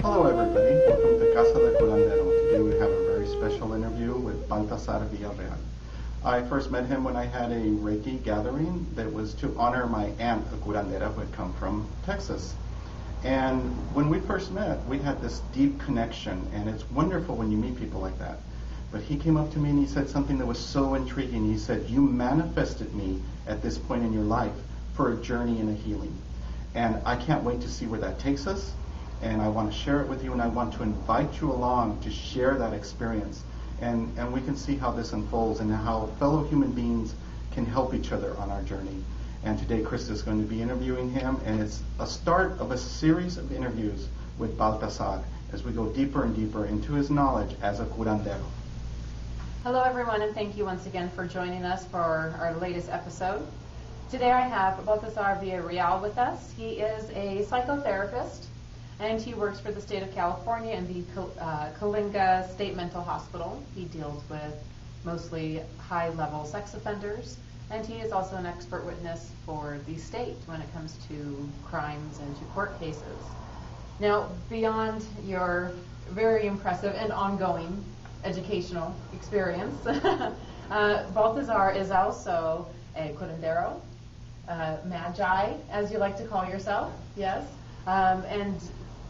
Hello everybody, welcome to Casa Del Curandero. Today we have a very special interview with Baltazar Villarreal. I first met him when I had a Reiki gathering that was to honor my aunt, a curandera who had come from Texas. And when we first met, we had this deep connection, and it's wonderful when you meet people like that. But he came up to me and he said something that was so intriguing. He said, "You manifested me at this point in your life for a journey and a healing. And I can't wait to see where that takes us. And I want to share it with you, and I want to invite you along to share that experience. And we can see how this unfolds and how fellow human beings can help each other on our journey." And today Krista is going to be interviewing him, and it's a start of a series of interviews with Baltazar as we go deeper and deeper into his knowledge as a curandero. Hello everyone, and thank you once again for joining us for our latest episode. Today I have Baltazar Villarreal with us. He is a psychotherapist, and he works for the state of California in the Kalinga State Mental Hospital. He deals with mostly high-level sex offenders, and he is also an expert witness for the state when it comes to crimes and to court cases. Now, beyond your very impressive and ongoing educational experience, Baltazar is also a curandero, Maji, as you like to call yourself, yes, and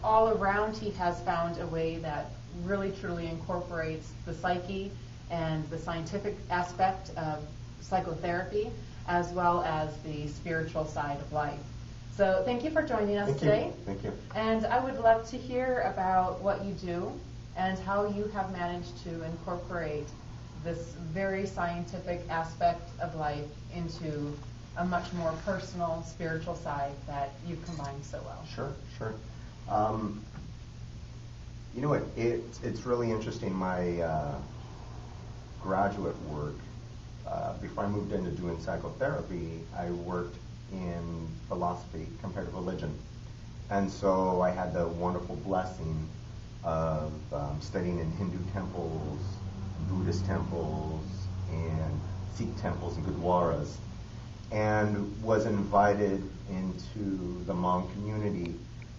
all around he has found a way that really truly incorporates the psyche and the scientific aspect of psychotherapy as well as the spiritual side of life. So thank you for joining us today. Thank you. And I would love to hear about what you do and how you have managed to incorporate this very scientific aspect of life into a much more personal, spiritual side that you combine so well. Sure. You know what? It's really interesting. My graduate work, before I moved into doing psychotherapy, I worked in philosophy, comparative religion. And so I had the wonderful blessing of studying in Hindu temples, Buddhist temples, and Sikh temples and Gurdwaras, and was invited into the Hmong community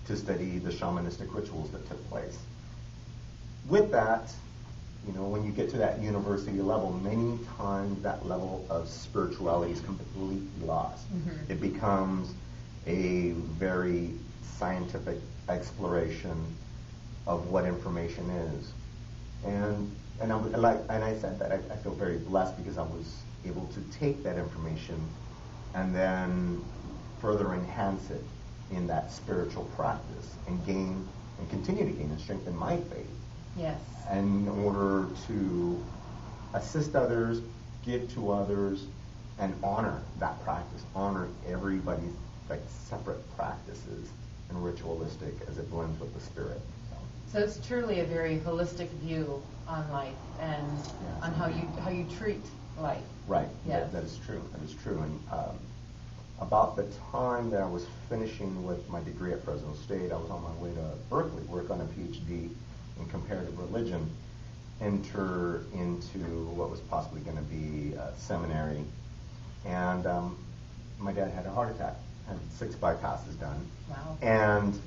to study the shamanistic rituals that took place. With that, you know, when you get to that university level, many times that level of spirituality is completely lost. Mm-hmm. It becomes a very scientific exploration of what information is. And I said that I feel very blessed because I was able to take that information and then further enhance it in that spiritual practice and continue to gain and strengthen my faith. Yes. And in order to assist others, give to others, and honor that practice, honor everybody's separate practices and ritualistic as it blends with the spirit. So it's truly a very holistic view on life and on how you treat life. Right. Yes. That is true. And about the time that I was finishing with my degree at Fresno State, I was on my way to Berkeley, work on a PhD in comparative religion, enter into what was possibly going to be a seminary. And my dad had a heart attack, had 6 bypasses done. Wow. And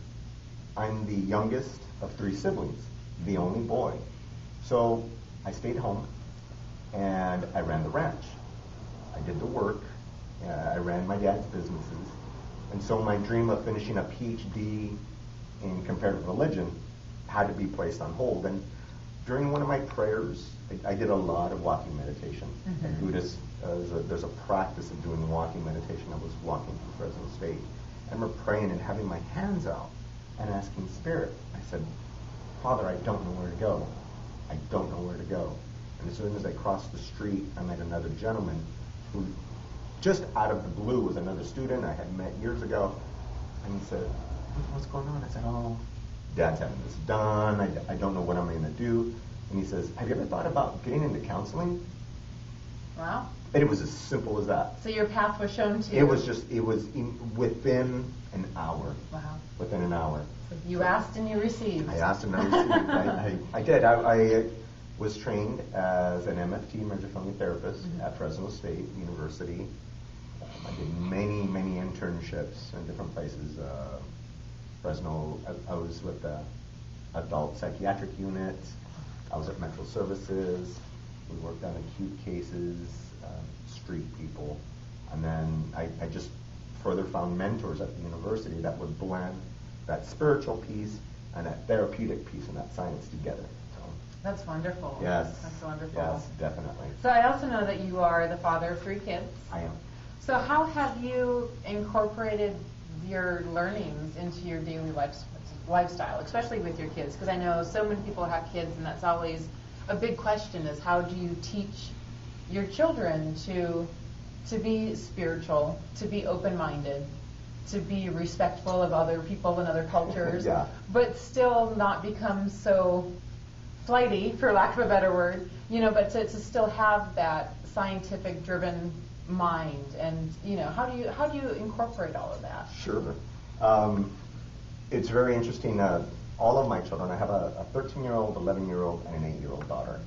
I'm the youngest of 3 siblings, the only boy. So I stayed home and I ran the ranch. I did the work. I ran my dad's businesses. And so my dream of finishing a PhD in comparative religion had to be placed on hold. And during one of my prayers, I did a lot of walking meditation. Mm-hmm. And Buddhists, there's a practice of doing walking meditation. I was walking through Fresno State. And we're praying and having my hands out and asking Spirit. I said, "Father, I don't know where to go. I don't know where to go." And as soon as I crossed the street, I met another gentleman who, just out of the blue, was another student I had met years ago. And he said, "What's going on?" I said, "Oh, Dad's having this done. I don't know what I'm going to do." And he says, "Have you ever thought about getting into counseling?" Wow. And it was as simple as that. So your path was shown to you. It was within an hour. Wow. Within an hour. So you asked and you received. I asked and I received. I did. I was trained as an MFT, emergency family therapist, mm-hmm. at Fresno State University. I did many internships in different places. Fresno, I was with the adult psychiatric unit. I was at Metro Services. We worked on acute cases, street people. And then I just further found mentors at the university that would blend that spiritual piece and that therapeutic piece and that science together. So, That's wonderful. yes. That's wonderful. Yes, definitely. So I also know that you are the father of 3 kids. I am. So how have you incorporated your learnings into your daily lifestyle, especially with your kids? Because I know so many people have kids, and that's always a big question: is how do you teach your children to be spiritual, to be open-minded, to be respectful of other people and other cultures, Yeah. but still not become so flighty, for lack of a better word, but to still have that scientific-driven mind, and how do you incorporate all of that? Sure. It's very interesting. All of my children, I have a 13-year-old, 11-year-old, and an 8-year-old daughter.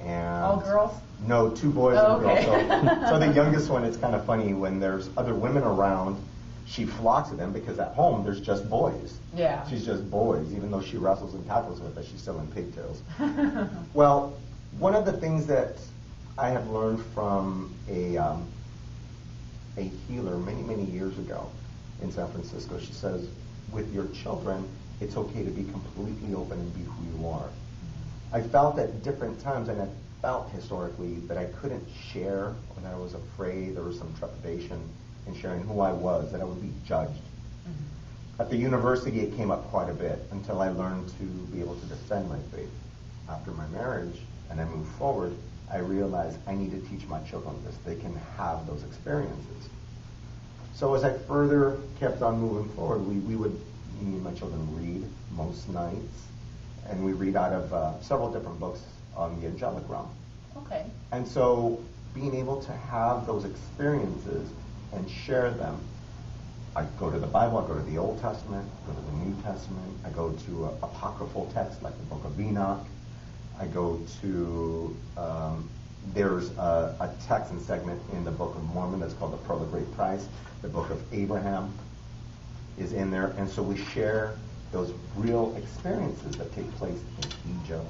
And All girls? No, 2 boys Oh, and okay. girls. So the youngest one, it's kind of funny when there's other women around, she flocks to them because at home there's just boys. Yeah. She's just boys, even though she wrestles and tackles with us, she's still in pigtails. Well, one of the things that I have learned from a healer many years ago in San Francisco, she says, with your children, it's okay to be completely open and be who you are. I felt at different times, and I felt historically, that I couldn't share, or that I was afraid, there was some trepidation in sharing who I was, that I would be judged. Mm-hmm. At the university, it came up quite a bit until I learned to be able to defend my faith. After my marriage, and I moved forward, I realized I need to teach my children this. They can have those experiences. So as I further kept on moving forward, me and my children read most nights, and we read out of several different books on the angelic realm. Okay. And so being able to have those experiences and share them, I go to the Bible, I go to the Old Testament, I go to the New Testament, I go to apocryphal texts like the Book of Enoch, I go to, there's a text and segment in the Book of Mormon that's called the Pearl of Great Price. The Book of Abraham is in there, and so we share those real experiences that take place in Egypt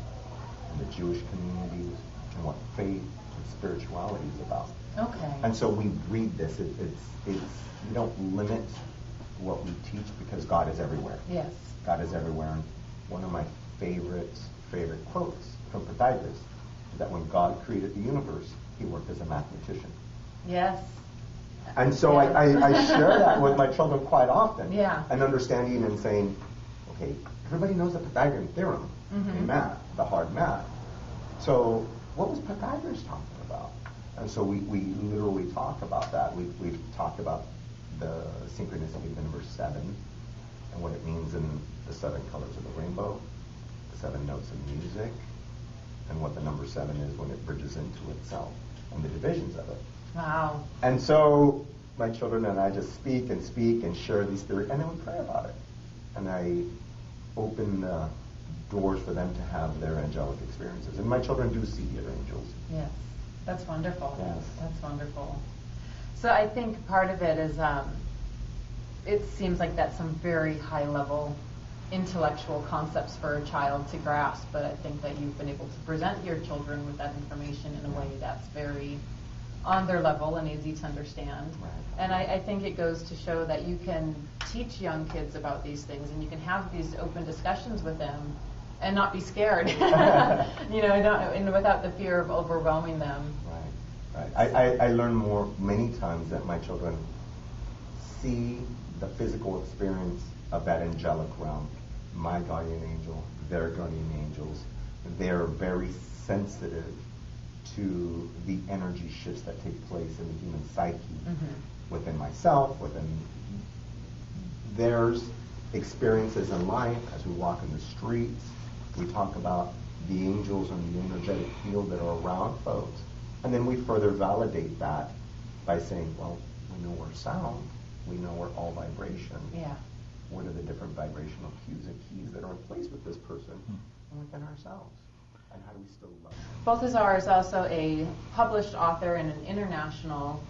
and the Jewish communities and what faith and spirituality is about. Okay. And so we read this. We don't limit what we teach because God is everywhere. Yes. God is everywhere. And one of my favorite quotes from Pythagoras is that when God created the universe, he worked as a mathematician. Yes. And so I share that with my children quite often. Yeah. And understanding and saying, okay, everybody knows the Pythagorean theorem in math, the hard math. So what was Pythagoras talking about? And so we literally talk about that. We've talked about the synchronicity of number 7 and what it means in the 7 colors of the rainbow, the 7 notes of music, and what the number 7 is when it bridges into itself, and the divisions of it. Wow. And so my children and I just speak and share these theories, and then we pray about it. And I open doors for them to have their angelic experiences. And my children do see their angels. Yes. That's wonderful. Yes. That's wonderful. So I think part of it is, it seems like that's some very high-level intellectual concepts for a child to grasp, but I think that you've been able to present your children with that information in a way that's very on their level and easy to understand. Right. And I think it goes to show that you can teach young kids about these things, and you can have these open discussions with them and not be scared, and without the fear of overwhelming them. Right. I learn many times that my children see the physical experience of that angelic realm, my guardian angel, their guardian angels. They're very sensitive to the energy shifts that take place in the human psyche, within myself, within theirs, experiences in life as we walk in the streets. We talk about the angels and the energetic field that are around folks. And then we further validate that by saying, well, we know we're sound, we know we're all vibration. Yeah. What are the different vibrational cues and keys that are in place with this person and within ourselves? And how do we still love them? Baltazar is also a published author and an international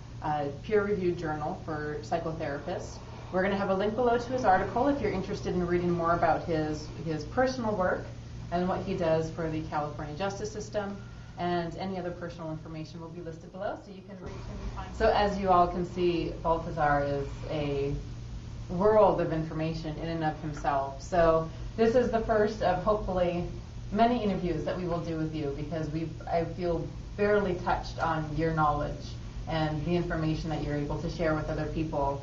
peer-reviewed journal for psychotherapists. We're going to have a link below to his article if you're interested in reading more about his personal work and what he does for the California justice system. And any other personal information will be listed below, so you can reach him and find. So as you all can see, Baltazar is a world of information in and of himself. So this is the first of hopefully many interviews that we will do with you, because I feel barely touched on your knowledge and the information that you're able to share with other people.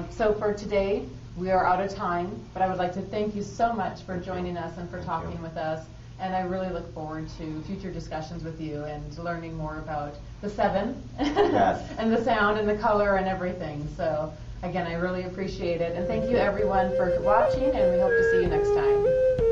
So for today, we are out of time, but I would like to thank you so much for joining us and for talking with us. And I really look forward to future discussions with you and learning more about the seven Yes. and the sound and the color and everything. So again, I really appreciate it. And thank you everyone for watching, and we hope to see you next time.